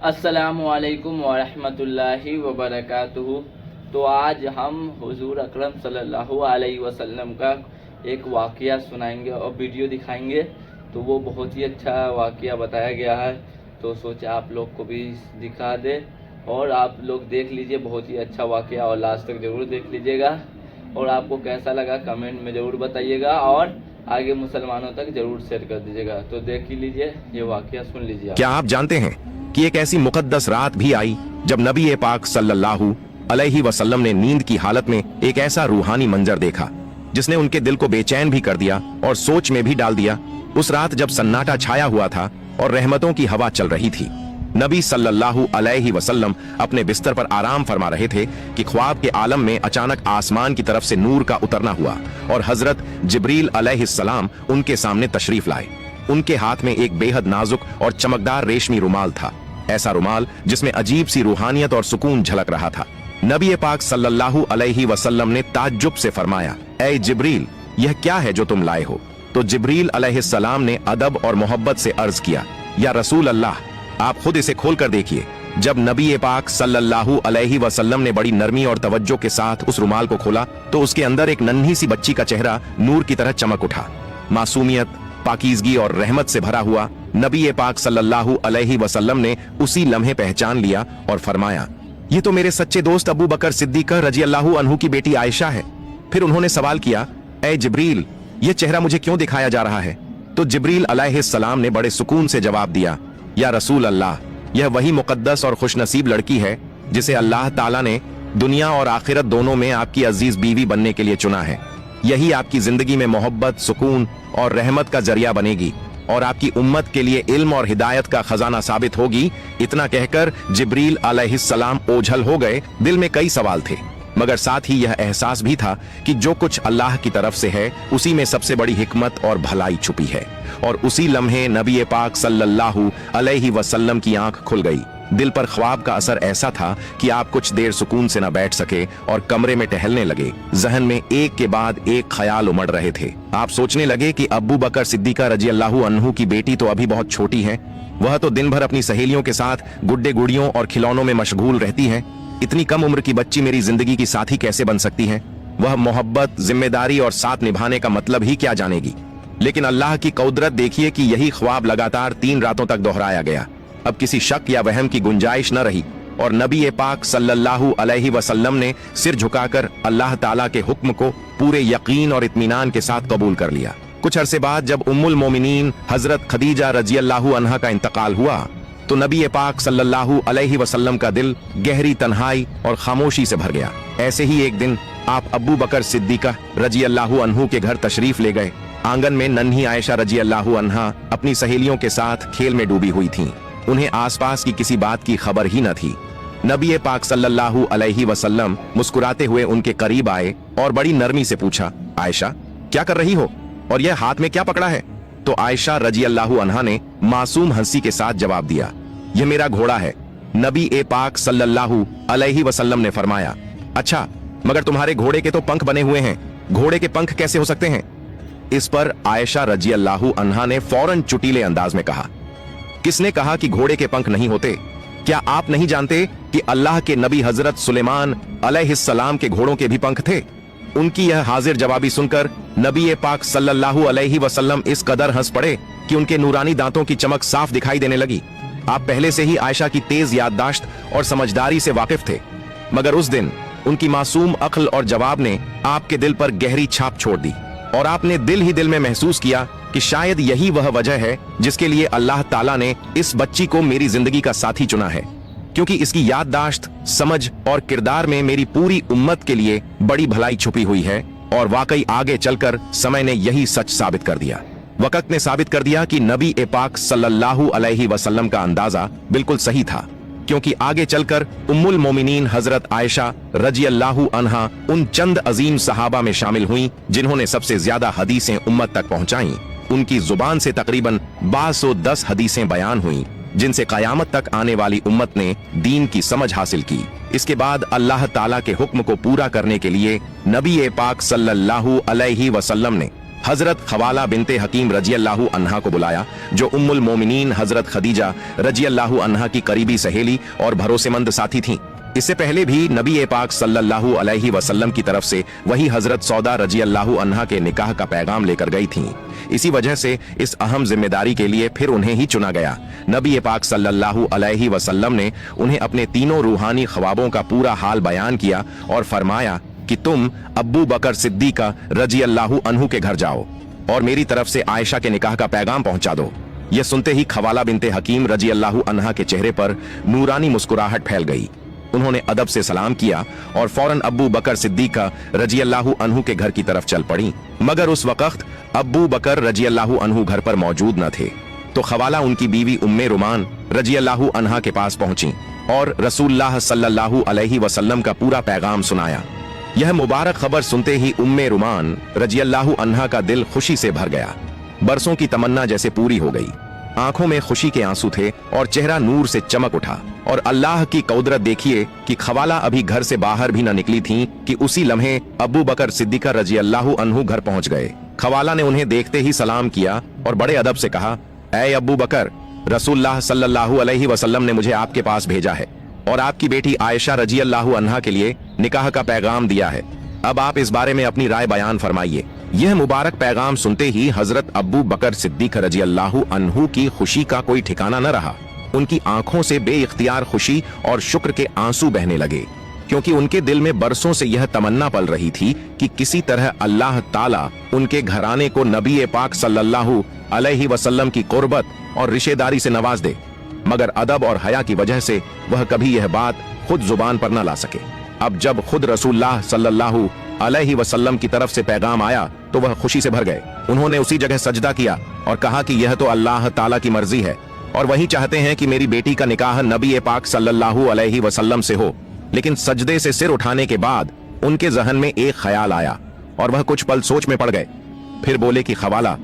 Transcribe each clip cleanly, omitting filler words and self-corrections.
अस्सलामुअलैकुम वरहमतुल्लाहि वबरकातुहू। तो आज हम हुजूर अकरम सल्लल्लाहु अलैहि वसल्लम का एक वाक़या सुनाएंगे और वीडियो दिखाएंगे। तो वो बहुत ही अच्छा वाक़या बताया गया है, तो सोचा आप लोग को भी दिखा दे और आप लोग देख लीजिए। बहुत ही अच्छा वाक़या और लास्ट तक ज़रूर देख लीजिएगा और आपको कैसा लगा कमेंट में ज़रूर बताइएगा और आगे मुसलमानों तक ज़रूर शेयर कर दीजिएगा। तो देख ही लीजिए, ये वाक़या सुन लीजिए। क्या आप जानते हैं कि एक ऐसी मुकद्दस रात भी आई जब नबी पाक सल्लल्लाहु अलैहि वसल्लम ने नींद की हालत में एक ऐसा रूहानी मंजर देखा जिसने उनके दिल को बेचैन भी कर दिया और सोच में भी डाल दिया। उस रात जब सन्नाटा छाया हुआ था और रहमतों की हवा चल रही थी, नबी सल्लल्लाहु अलैहि वसल्लम अपने बिस्तर पर आराम फरमा रहे थे कि ख्वाब के आलम में अचानक आसमान की तरफ से नूर का उतरना हुआ और हजरत जिब्रील अलैहिस्सलाम उनके सामने तशरीफ लाए। उनके हाथ में एक बेहद नाजुक और चमकदार रेशमी रुमाल था, ऐसा रुमाल जिसमें अजीब सी रूहानियत और सुकून झलक रहा था। नबी पाक सल्लल्लाहु अलैहि वसल्लम ने ताज्जुब से फरमाया, ऐ जिब्रील, यह क्या है जो तुम लाए हो? तो जिब्रील अलैहिस्सलाम ने अदब और मोहब्बत से अर्ज किया, या रसूल अल्लाह, आप खुद इसे खोल कर देखिए। जब नबी पाक सल्लल्लाहु अलैहि वसल्लम ने बड़ी नरमी और तवज्जो के साथ उस रुमाल को खोला तो उसके अंदर एक नन्ही सी बच्ची का चेहरा नूर की तरह चमक उठा। मासूमियत, पाकीज़गी और रहमत से भरा हुआ नबी पाक सल्लल्लाहु अलैहि वसल्लम ने उसी लम्हे पहचान लिया और फरमाया, ये तो मेरे सच्चे दोस्त अबू बकर सिद्दीक़ रज़ियल्लाहु अन्हु की बेटी आयशा है। फिर उन्होंने सवाल किया, ऐ जिब्रील, ये चेहरा मुझे क्यों दिखाया जा रहा है? तो जिब्रील अलैहिस्सलाम ने बड़े सुकून से जवाब दिया, या रसूल अल्लाह, यह वही मुकद्दस और खुशनसीब लड़की है जिसे अल्लाह ताला ने दुनिया और आखिरत दोनों में आपकी अजीज बीवी बनने के लिए चुना है। यही आपकी जिंदगी में मोहब्बत, सुकून और रहमत का जरिया बनेगी और आपकी उम्मत के लिए इल्म और हिदायत का खजाना साबित होगी। इतना कहकर जिब्रील अलैहिस्सलाम ओझल हो गए। दिल में कई सवाल थे, मगर साथ ही यह एहसास भी था कि जो कुछ अल्लाह की तरफ से है उसी में सबसे बड़ी हिकमत और भलाई छुपी है। और उसी लम्हे नबी पाक सल्लल्लाहु अलैहि वसल्लम की आंख खुल गई। दिल पर ख्वाब का असर ऐसा था कि आप कुछ देर सुकून से न बैठ सके और कमरे में टहलने लगे। जहन में एक के बाद एक ख्याल उमड़ रहे थे। आप सोचने लगे कि अबू बकर सिद्दीक़ रज़ियल्लाहु अन्हु की बेटी तो अभी बहुत छोटी है, वह तो दिन भर अपनी सहेलियों के साथ गुड्डे गुड़ियों और खिलौनों में मशगूल रहती है। इतनी कम उम्र की बच्ची मेरी जिंदगी की साथी कैसे बन सकती है? वह मोहब्बत, जिम्मेदारी और साथ निभाने का मतलब ही क्या जानेगी? लेकिन अल्लाह की कुदरत देखिए कि यही ख्वाब लगातार 3 रातों तक दोहराया गया। अब किसी शक या वहम की गुंजाइश न रही और नबी पाक सल्लल्लाहु अलैहि वसल्लम ने सिर झुकाकर अल्लाह ताला के हुक्म को पूरे यकीन और इत्मीनान के साथ कबूल कर लिया। कुछ अरसे बाद जब उम्मुल मोमिनीन हजरत खदीजा रज़ियल्लाहु अन्हा का इंतकाल हुआ तो नबी पाक सल्लल्लाहु अलैहि वसल्लम का दिल गहरी तन्हाई और खामोशी से भर गया। ऐसे ही एक दिन आप अबू बकर सिद्दीक़ रज़ियल्लाहु अन्हु के घर तशरीफ ले गए। आंगन में नन्ही आयशा रज़ियल्लाहु अन्हा अपनी सहेलियों के साथ खेल में डूबी हुई थीं। उन्हें आसपास की किसी बात की खबर ही न थी। नबी पाक सल्लल्लाहु अलैहि वसल्लम मुस्कुराते हुए उनके करीब आए और बड़ी नरमी से पूछा, आयशा, क्या कर रही हो और यह हाथ में क्या पकड़ा है? तो आयशा रज़ियल्लाहु अन्हा ने मासूम हंसी के साथ जवाब दिया, यह मेरा घोड़ा है। नबी पाक सल्लल्लाहु अलैहि वसल्लम ने फरमाया, अच्छा, मगर तुम्हारे घोड़े के तो पंख बने हुए हैं, घोड़े के पंख कैसे हो सकते हैं? इस पर आयशा रज़ियल्लाहु अन्हा ने फौरन चुटीले अंदाज में कहा, किसने कहा कि घोड़े के पंख नहीं होते? क्या आप नहीं जानते कि अल्लाह के नबी हजरत सुलेमान अलैहिस्सलाम के घोड़ों के भी पंख थे? उनकी यह हाजिर जवाबी सुनकर नबी पाक सल्लल्लाहु अलैहि वसल्लम इस कदर हंस पड़े कि उनके नूरानी दांतों की चमक साफ दिखाई देने लगी। आप पहले से ही आयशा की तेज याददाश्त और समझदारी से वाकिफ थे, मगर उस दिन उनकी मासूम अक्ल और जवाब ने आपके दिल पर गहरी छाप छोड़ दी और आपने दिल ही दिल में महसूस किया कि शायद यही वह वजह है जिसके लिए अल्लाह ताला ने इस बच्ची को मेरी जिंदगी का साथी चुना है, क्योंकि इसकी याददाश्त, समझ और किरदार में मेरी पूरी उम्मत के लिए बड़ी भलाई छुपी हुई है। और वाकई आगे चलकर समय ने यही सच साबित कर दिया। वक्त ने साबित कर दिया कि नबी पाक सल्लल्लाहु अलैहि वसल्लम का अंदाजा बिल्कुल सही था, क्योंकि आगे चलकर उम्मुल मोमिनीन हजरत आयशा रज़ियल्लाहु अन्हा उन चंद अजीम सहाबा में शामिल हुई जिन्होंने सबसे ज्यादा हदीसें उम्मत तक पहुंचाई। उनकी जुबान से तकरीबन 1210 हदीसें बयान हुई जिनसे कयामत तक आने वाली उम्मत ने दीन की समझ हासिल की। इसके बाद अल्लाह ताला के हुक्म को पूरा करने के लिए नबी पाक सल्लल्लाहु अलैहि वसल्लम ने हजरत खवाला बिनते हकीम रजी अल्लाहु अन्हा को बुलाया, जो उम्मुल मोमिनीन हजरत खदीजा रजी अल्लाहु अन्हा की करीबी सहेली और भरोसेमंद साथी थीं। इससे पहले भी नबी पाक सल्लल्लाहु अलैहि वसल्लम की तरफ से वही हजरत सौदा रजी अल्लाहु अन्हा के निकाह का पैगाम लेकर गई थीं। इसी वजह से इस अहम जिम्मेदारी के लिए फिर उन्हें ही चुना गया। नबी पाक सल्लल्लाहु अलैहि वसल्लम ने उन्हें अपने तीनों रूहानी ख्वाबों का पूरा हाल बयान किया और फरमाया कि तुम अब्बू बकर सिद्दीका रजी अल्लाहु अन्हु के घर जाओ और मेरी तरफ से आयशा के निकाह का पैगाम पहुंचा दो। यह सुनते ही खवाला बिनते हकीम रजी अल्लाहु अन्हा के चेहरे पर नूरानी मुस्कुराहट फैल गई। उन्होंने अदब से सलाम किया और फौरन अब्बू बकर सिद्दीका रजी अल्लाहु अन्हु के घर की तरफ चल पड़ी। मगर उस वक्त अब्बू बकर रजी अल्लाहु अन्हु घर पर मौजूद न थे, तो खवाला उनकी बीवी उम्मे रुमान रजी अल्लाहु अन्हा के पास पहुंची और रसूलुल्लाह सल्लल्लाहु अलैहि वसल्लम का पूरा पैगाम सुनाया। यह मुबारक खबर सुनते ही उम्मे रुमान रजी अल्लाहु अन्हा का दिल खुशी से भर गया। बरसों की तमन्ना जैसे पूरी हो गई। आंखों में खुशी के आंसू थे और चेहरा नूर से चमक उठा। और अल्लाह की कुदरत देखिए कि खवाला अभी घर से बाहर भी न निकली थीं कि उसी लम्हे अब्बू बकर सिद्दीका रजी अल्लाहु अन्हु घर पहुंच गए। खवाला ने उन्हें देखते ही सलाम किया और बड़े अदब से कहा, ऐ अब्बू बकर, रसूलुल्लाह सल्लल्लाहु अलैहि वसल्लम ने मुझे आपके पास भेजा है और आपकी बेटी आयशा रजी अल्लाहु अन्हा के लिए निकाह का पैगाम दिया है। अब आप इस बारे में अपनी राय बयान फरमाइए। यह मुबारक पैगाम सुनते ही हजरत अब्बू बकर सिद्दीक रजी अल्लाहु अन्हु की खुशी का कोई ठिकाना न रहा। उनकी आंखों से बेइख्तियार खुशी और शुक्र के आंसू बहने लगे, क्योंकि उनके दिल में बरसों से यह तमन्ना पल रही थी कि किसी तरह अल्लाह ताला उनके घराने को नबी पाक सल्लल्लाहु अलैहि वसल्लम की कुर्बत और रिश्तेदारी से नवाज दे। मगर अदब और हया की वजह से वह कभी यह बात खुद जुबान पर न ला सके। अब जब खुद रसूलुल्लाह सल्लल्लाहु अलैहि वसल्लम की तरफ से पैगाम आया तो वह खुशी से भर गए। उन्होंने उसी जगह सजदा किया और कहा कि यह तो अल्लाह ताला की मर्जी है और वही चाहते हैं कि मेरी बेटी का निकाह नबी पाक सल्लल्लाहु अलैहि वसल्लम से हो। लेकिन सजदे से सिर उठाने के बाद उनके जहन में एक ख्याल आया और वह कुछ पल सोच में पड़ गए। फिर बोले कि खवाला,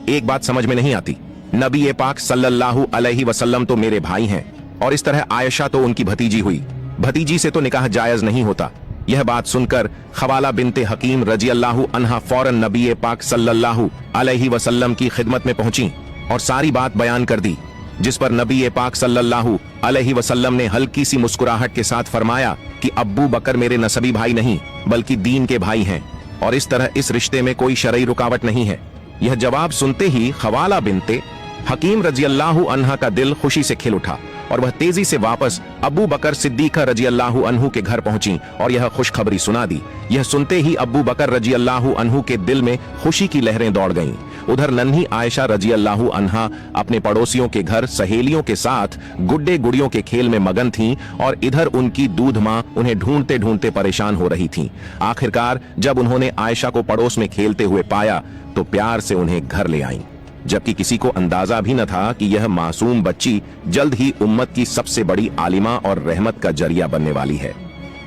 एक बात समझ में नहीं आती। नबी पाक सल्लल्लाहु अलैहि वसल्लम तो मेरे भाई हैं और इस तरह आयशा तो उनकी भतीजी हुई। भतीजी से तो निकाह जायज नहीं होता। यह बात सुनकर खवाला बिनते हकीम रजी अल्लाहु अन्हा फौरन नबी पाक सल्लल्लाहु अलैहि वसल्लम की खिदमत में पहुंची और सारी बात बयान कर दी, जिस पर नबी पाक सल्लल्लाहु अलैहि वसल्लम ने हल्की सी मुस्कुराहट के साथ फरमाया कि अब्बू बकर मेरे नसबी भाई नहीं बल्कि दीन के भाई हैं और इस तरह इस रिश्ते में कोई शरई रुकावट नहीं है। यह जवाब सुनते ही खवाला बिनते हकीम रजी अल्लाहु अन्हा का दिल खुशी से खिल उठा और वह तेजी से वापस अब्बू बकर सिद्दीका रजी अल्लाहु अन्हु के घर पहुंची और यह खुशखबरी सुना दी। यह सुनते ही अब्बू बकर रजी अल्लाहु अन्हु के दिल में खुशी की लहरें दौड़ गईं। उधर नन्ही आयशा रजी अल्लाहु अन्हा अपने पड़ोसियों के घर सहेलियों के साथ गुड्डे गुड़ियों के खेल में मगन थीं और इधर उनकी दूध माँ उन्हें ढूंढते ढूंढते परेशान हो रही थीं। आखिरकार जब उन्होंने आयशा को पड़ोस में खेलते हुए पाया तो प्यार से उन्हें घर ले आईं, जबकि किसी को अंदाजा भी न था कि यह मासूम बच्ची जल्द ही उम्मत की सबसे बड़ी आलिमा और रहमत का जरिया बनने वाली है।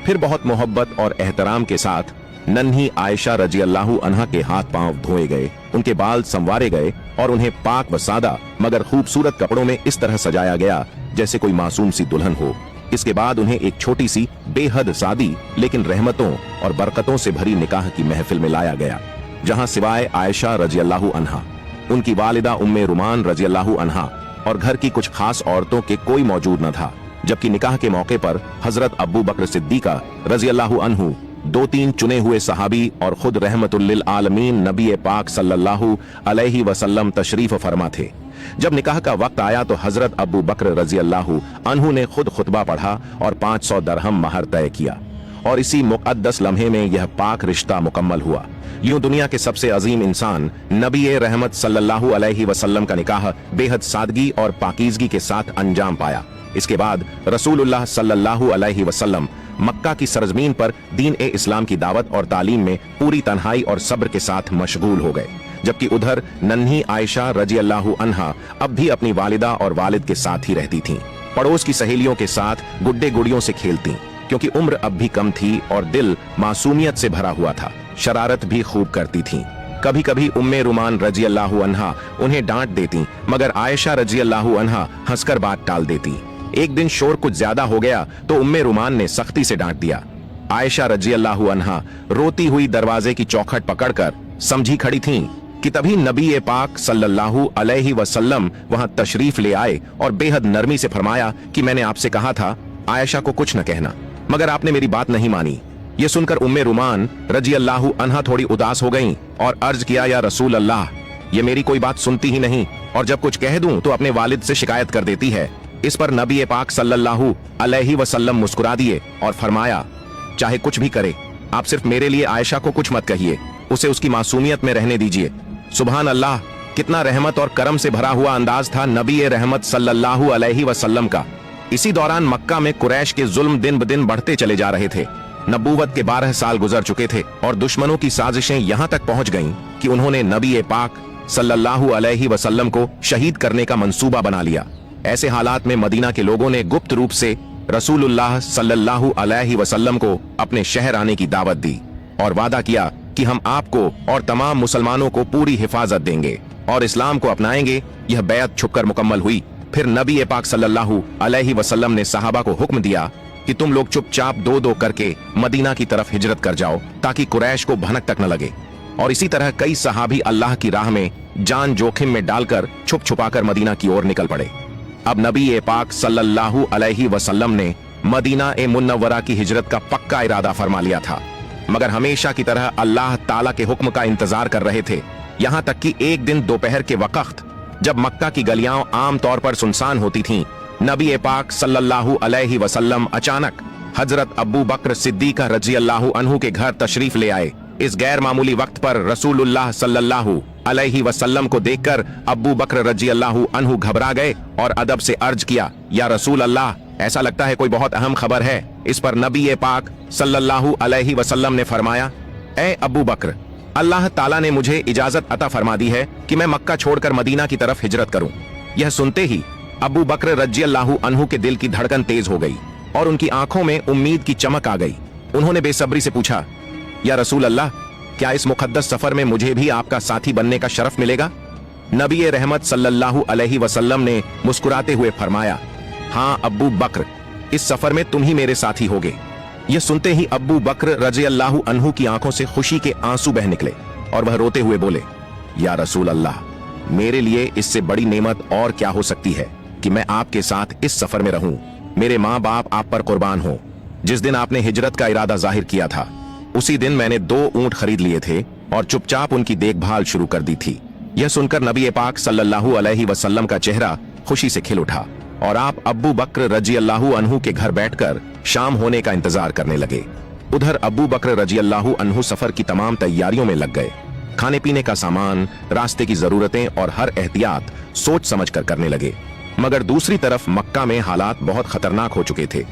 फिर बहुत मोहब्बत और एहतराम के साथ नन्ही आयशा रजी अल्लाहु अन्हा के हाथ पांव धोए गए, उनके बाल संवारे गए और उन्हें पाक व सादा मगर खूबसूरत कपड़ों में इस तरह सजाया गया जैसे कोई मासूम सी दुल्हन हो। इसके बाद उन्हें एक छोटी सी बेहद सादी लेकिन रहमतों और बरकतों से भरी निकाह की महफिल में लाया गया, जहां सिवाय आयशा रजी अल्लाहु अन्हा, उनकी वालिदा उम्मे रुमान रजी अल्लाहु अन्हा और घर की कुछ खास औरतों के कोई मौजूद न था। जबकि निकाह के मौके पर हजरत अब्बू बकर सिद्दीका रजी अल्लाहु अन्हु, 2-3 चुने हुए सहाबी और खुद रहमतुल लिल आलमीन नबी पाक सल्लल्लाहु अलैहि वसल्लम तशरीफ फरमा थे। जब निकाह का वक्त आया तो हजरत अब्बू बकर रजी अल्लाहु अन्हु ने खुद खुतबा पढ़ा और 500 दरहम महर तय किया और इसी मुक़द्दस लम्हे में यह पाक रिश्ता मुकम्मल हुआ। यूं दुनिया के सबसे अजीम इंसान नबी रहमत सल्लल्लाहु अलैहि वसल्लम का निकाह बेहद सादगी और पाकीज़गी के साथ अंजाम पाया। इसके बाद रसूलुल्लाह सल्लल्लाहु अलैहि वसल्लम मक्का की सरजमीन पर दीन ए इस्लाम की दावत और तालीम में पूरी तन्हाई और सब्र के साथ मशगूल हो गए, जबकि उधर नन्ही आयशा रजी अल्लाहु अन्हा अब भी अपनी वालिदा और वालिद के साथ ही रहती थीं। पड़ोस की सहेलियों के साथ गुड्डे गुड़ियों से खेलती, क्योंकि उम्र अब भी कम थी और दिल मासूमियत से भरा हुआ था। शरारत भी खूब करती थीं। कभी कभी उम्मे रुमान रजी अल्लाहु अन्हा उन्हें डांट देती, मगर आयशा रजी अल्लाहु अन्हा हंसकर बात टाल देती। एक दिन शोर कुछ ज्यादा हो गया तो उम्मे रुमान ने सख्ती से डांट दिया। आयशा रजी अल्लाहु अन्हा रोती हुई दरवाजे की चौखट पकड़कर समझी खड़ी थीं कि तभी नबी पाक सल्लल्लाहु अलैहि वसल्लम वहां तशरीफ ले आए और बेहद नरमी से फरमाया कि मैंने आपसे कहा था आयशा को कुछ न कहना, मगर आपने मेरी बात नहीं मानी। ये सुनकर उम्मे रुमान रजी अल्लाह अन्हा थोड़ी उदास हो गईं और अर्ज किया, या रसूल अल्लाह, ये मेरी कोई बात सुनती ही नहीं और जब कुछ कह दूं तो अपने वालिद से शिकायत कर देती है। इस पर नबी पाक सल्लल्लाहु अलैहि वसल्लम मुस्कुरा दिए और फरमाया, चाहे कुछ भी करे, आप सिर्फ मेरे लिए आयशा को कुछ मत कहिए, उसे उसकी मासूमियत में रहने दीजिए। सुभान अल्लाह, कितना रहमत और करम से भरा हुआ अंदाज था नबी रहमत सल्लल्लाहु अलैहि वसल्लम का। इसी दौरान मक्का में कुरैश के जुल्म दिन ब दिन बढ़ते चले जा रहे थे। नबूवत के 12 साल गुजर चुके थे और दुश्मनों की साजिशें यहाँ तक पहुँच गईं कि उन्होंने नबी पाक सल्लल्लाहु अलैहि वसल्लम को शहीद करने का मंसूबा बना लिया। ऐसे हालात में मदीना के लोगों ने गुप्त रूप से रसूलुल्लाह सल्लल्लाहु अलैहि वसल्लम को अपने शहर आने की दावत दी और वादा किया कि हम आपको और तमाम मुसलमानों को पूरी हिफाजत देंगे और इस्लाम को अपनाएंगे। यह बैत छुपकर मुकम्मल हुई। फिर नबी पाक सल्लल्लाहु अलैहि वसल्लम ने सहाबा को हुक्म दिया कि तुम लोग चुपचाप दो दो करके मदीना की तरफ हिजरत कर जाओ ताकि कुरैश को भनक तक न लगे। और इसी तरह कई सहाबी अल्लाह की राह में जान जोखिम में डालकर छुप छुपाकर मदीना की ओर निकल पड़े। अब नबी पाक सल्लल्लाहु अलैहि वसल्लम ने मदीना मुनव्वरा की हिजरत का पक्का इरादा फरमा लिया था, मगर हमेशा की तरह अल्लाह ताला के हुक्म का इंतजार कर रहे थे। यहाँ तक कि एक दिन दोपहर के वक्त जब मक्का की गलियां आम तौर पर सुनसान होती थीं, नबी पाक सल्लल्लाहु अलैहि वसल्लम अचानक हजरत अबू बकर सिद्दीक रजी अल्लाह अन्हु के घर तशरीफ ले आए। इस गैर मामूली वक्त पर रसूलुल्लाह सल्लल्लाहु अलैहि वसल्लम को देखकर अबू बकर रजी अल्लाह अन्हु घबरा गए और अदब से अर्ज किया, या रसूल अल्लाह, ऐसा लगता है कोई बहुत अहम खबर है। इस पर नबी पाक सल्लल्लाहु अलैहि वसल्लम ने फरमाया, ए अबू बकर, अल्लाह ताला ने मुझे इजाजत अता फरमा दी है कि मैं मक्का छोड़कर मदीना की तरफ हिजरत करूं। यह सुनते ही अबू बकर रजी अल्लाह अन्हु के दिल की धड़कन तेज हो गई और उनकी आंखों में उम्मीद की चमक आ गई। उन्होंने बेसब्री से पूछा, या रसूल अल्लाह, क्या इस मुकद्दस सफर में मुझे भी आपका साथी बनने का शरफ मिलेगा? नबी रहमत सल्लल्लाहु अलैहि वसल्लम ने मुस्कुराते हुए फरमाया, हाँ अबू बकर, इस सफर में तुम ही मेरे साथी होगे। यह सुनते ही अबू बकर रजी अल्लाह अन्हु की आंखों से खुशी के आंसू बह निकले और वह रोते हुए बोले, या रसूल अल्लाह, मेरे लिए इससे बड़ी नेमत और क्या हो सकती है कि मैं आपके साथ इस सफर में रहूं। मेरे माँ बाप आप पर कुर्बान हो। जिस दिन आपने हिजरत का इरादा जाहिर किया था, उसी दिन मैंने 2 ऊंट खरीद लिए थे और चुपचाप उनकी देखभाल शुरू कर दी थी। यह सुनकर नबी पाक सल्लल्लाहु अलैहि वसल्लम का चेहरा खुशी से खिल उठा और आप अबू बकर रजी अल्लाह अन्हु के घर बैठकर शाम होने का इंतजार करने लगे। उधर अबू बकर रजी अल्लाह अन्हु सफर की तमाम तैयारियों में लग गए। खाने पीने का सामान, रास्ते की जरूरतें और हर एहतियात सोच समझ कर करने लगे। मगर दूसरी तरफ मक्का में हालात बहुत खतरनाक हो चुके थे।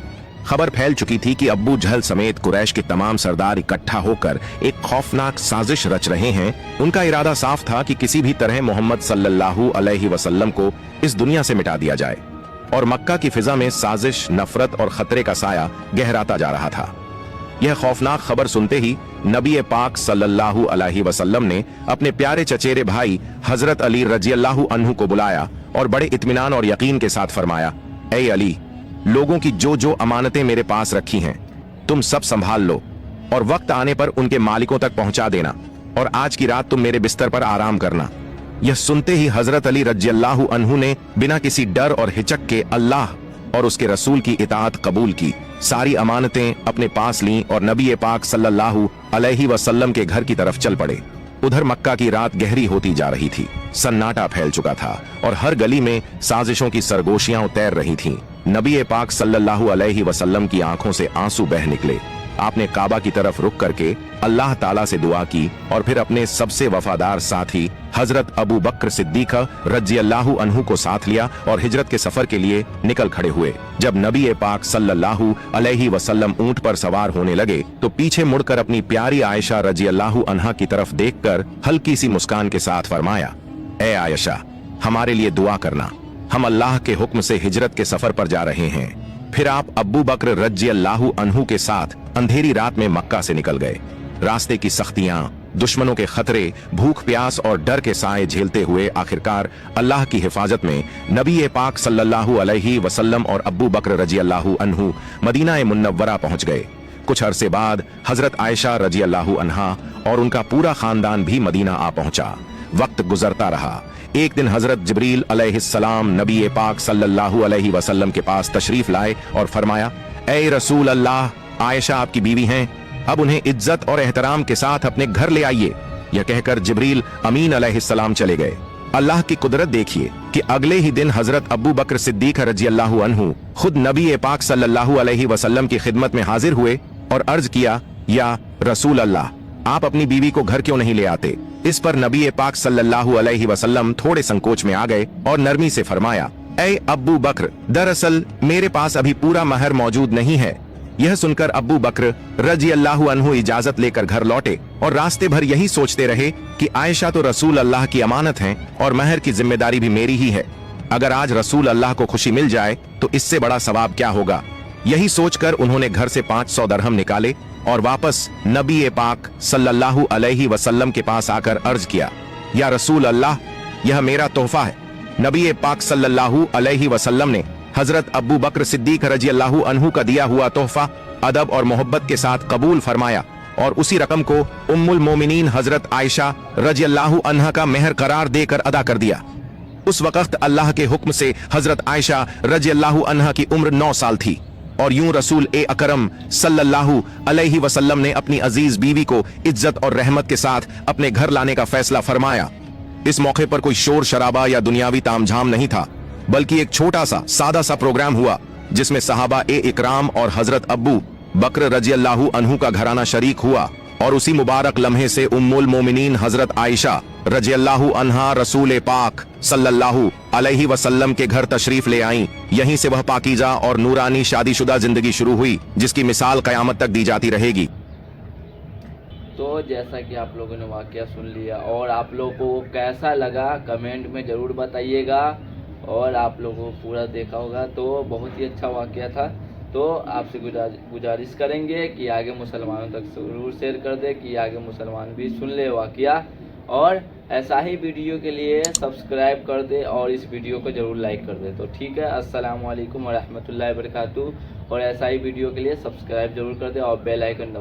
खबर फैल चुकी थी कि अब्बू जहल समेत कुरैश के तमाम सरदार इकट्ठा होकर एक खौफनाक साजिश रच रहे हैं। उनका इरादा साफ था कि किसी भी तरह मोहम्मद सल्लल्लाहु अलैहि वसल्लम को इस दुनिया से मिटा दिया जाए। और मक्का की फिजा में साजिश, नफरत और खतरे का साया गहराता जा रहा था। यह खौफनाक खबर सुनते ही नबी पाक सल्लल्लाहु अलैहि वसल्लम ने अपने प्यारे चचेरे भाई हजरत अली रजी अल्लाह अन्हु को बुलाया और बड़े इत्मीनान और यकीन के साथ फरमाया, ए अली, लोगों की जो जो अमानतें मेरे पास रखी हैं, तुम सब संभाल लो और वक्त आने पर उनके मालिकों तक पहुंचा देना, और आज की रात तुम मेरे बिस्तर पर आराम करना। यह सुनते ही हजरत अली रजी अल्लाह अन्हु ने बिना किसी डर और हिचक के अल्लाह और उसके रसूल की इताअत कबूल की, सारी अमानतें अपने पास लीं और नबी पाक सल्लल्लाहु अलैहि वसल्लम के घर की तरफ चल पड़े। उधर मक्का की रात गहरी होती जा रही थी। सन्नाटा फैल चुका था और हर गली में साजिशों की सरगोशियां तैर रही थीं। नबी पाक सल्लल्लाहु अलैहि वसल्लम की आंखों से आंसू बह निकले। आपने काबा की तरफ रुक करके अल्लाह ताला से दुआ की और फिर अपने सबसे वफादार साथी हजरत अबू बकर सिद्दीक रजी अल्लाह अन्हु को साथ लिया और हिजरत के सफर के लिए निकल खड़े हुए। जब नबी पाक सल्लल्लाहु अलैहि वसल्लम ऊंट पर सवार होने लगे तो पीछे मुड़कर अपनी प्यारी आयशा रजी अल्लाह अन्हा की तरफ देखकर हल्की सी मुस्कान के साथ फरमाया, ए आयशा, हमारे लिए दुआ करना, हम अल्लाह के हुक्म से हिजरत के सफर पर जा रहे हैं। फिर आप अबू बकर रजी अल्लाह अन्हु के साथ अंधेरी रात में मक्का से निकल गए। रास्ते की सख्तियां, दुश्मनों के खतरे, भूख प्यास और डर के साए झेलते हुए आखिरकार अल्लाह की हिफाजत में नबी पाक सल्लल्लाहु अलैहि वसल्लम और अबू बकर रजी अल्लाह अन्हु मदीना मुनव्वरा पहुंच गए। कुछ अरसे बाद हजरत आयशा रजी अल्लाह अन्हा और उनका पूरा खानदान भी मदीना आ पहुंचा। वक्त गुजरता रहा। एक दिन हजरत जिब्रील अलैहिस्सलाम नबी पाक सल्लल्लाहु अलैहि वसल्लम के पास तशरीफ लाए और फरमाया, ए रसूल अल्लाह, आयशा आपकी बीवी हैं, अब उन्हें इज्जत और एहतराम के साथ अपने घर ले आइए। यह कहकर जिब्रील अमीन अलैहिस्सलाम चले गए। अल्लाह की कुदरत देखिए कि अगले ही दिन हजरत अबू बकर सिद्दीक रज़ियल्लाहु अन्हु खुद नबी पाक सल्लल्लाहु अलैहि वसल्लम की खिदमत में हाजिर हुए और अर्ज किया, या रसूल अल्लाह, आप अपनी बीवी को घर क्यों नहीं ले आते? इस पर नबी पाक सल्लल्लाहु अलैहि वसल्लम थोड़े संकोच में आ गए और नरमी से फरमाया, ऐ अब्बू बकर, दरअसल मेरे पास अभी पूरा महर मौजूद नहीं है। यह सुनकर अब्बू बकर रज़ियल्लाहु अन्हु इजाजत लेकर घर लौटे और रास्ते भर यही सोचते रहे कि आयशा तो रसूल अल्लाह की अमानत हैं और महर की जिम्मेदारी भी मेरी ही है। अगर आज रसूल अल्लाह को खुशी मिल जाए तो इससे बड़ा सवाब क्या होगा। यही सोचकर उन्होंने घर से 500 दरहम निकाले और वापस नबी पाक सल्लल्लाहु अलैहि वसल्लम के पास आकर अर्ज किया, या रसूल अल्लाह, यह मेरा तोहफा है। नबी पाक सल्लल्लाहु अलैहि वसल्लम ने हजरत अब्बू बकर सिद्दीक रज़ियल्लाहु अन्हु का दिया हुआ तोहफा अदब और मोहब्बत के साथ कबूल फरमाया और उसी रकम को उम्मुल मोमिनीन हजरत आयशा रज़ियल्लाहु अन्हा का मेहर करार देकर अदा कर दिया। उस वक्त अल्लाह के हुक्म से हजरत आयशा रज़ियल्लाहु अन्हा की उम्र 9 साल थी और यूं रसूल अकरम सल्लल्लाहु अलैहि वसल्लम ने अपनी अजीज बीवी को इज्जत और रहमत के साथ अपने घर लाने का फैसला फरमाया। इस मौके पर कोई शोर शराबा या दुनियावी तामझाम नहीं था, बल्कि एक छोटा सा सादा सा प्रोग्राम हुआ जिसमें सहाबा इकराम और हजरत अब्बू बकर रज़ियल्लाहु अन्हु का घराना शरीक हुआ और उसी मुबारक लम्हे से उम्मुल मोमिनीन हजरत आयशा रज़ियल्लाहु अन्हा रसूल पाक सल्लल्लाहु अलैहि वसल्लम के घर तशरीफ ले आईं। यहीं से वह पाकीज़ा और नूरानी शादीशुदा जिंदगी शुरू हुई जिसकी मिसाल कयामत तक दी जाती रहेगी। तो जैसा कि आप लोगों ने वाकया सुन लिया और आप लोगों को कैसा लगा कमेंट में ज़रूर बताइएगा, और आप लोगों को पूरा देखा होगा तो बहुत ही अच्छा वाकया था। तो आपसे गुजारिश करेंगे कि आगे मुसलमानों तक ज़रूर शेयर कर दे कि आगे मुसलमान भी सुन ले वाकया, और ऐसा ही वीडियो के लिए सब्सक्राइब कर दे और इस वीडियो को ज़रूर लाइक कर दे। तो ठीक है, अस्सलाम वालेकुम व रहमतुल्लाहि व बरकातुहू। और ऐसा ही वीडियो के लिए सब्सक्राइब जरूर कर दे और बेल आइकन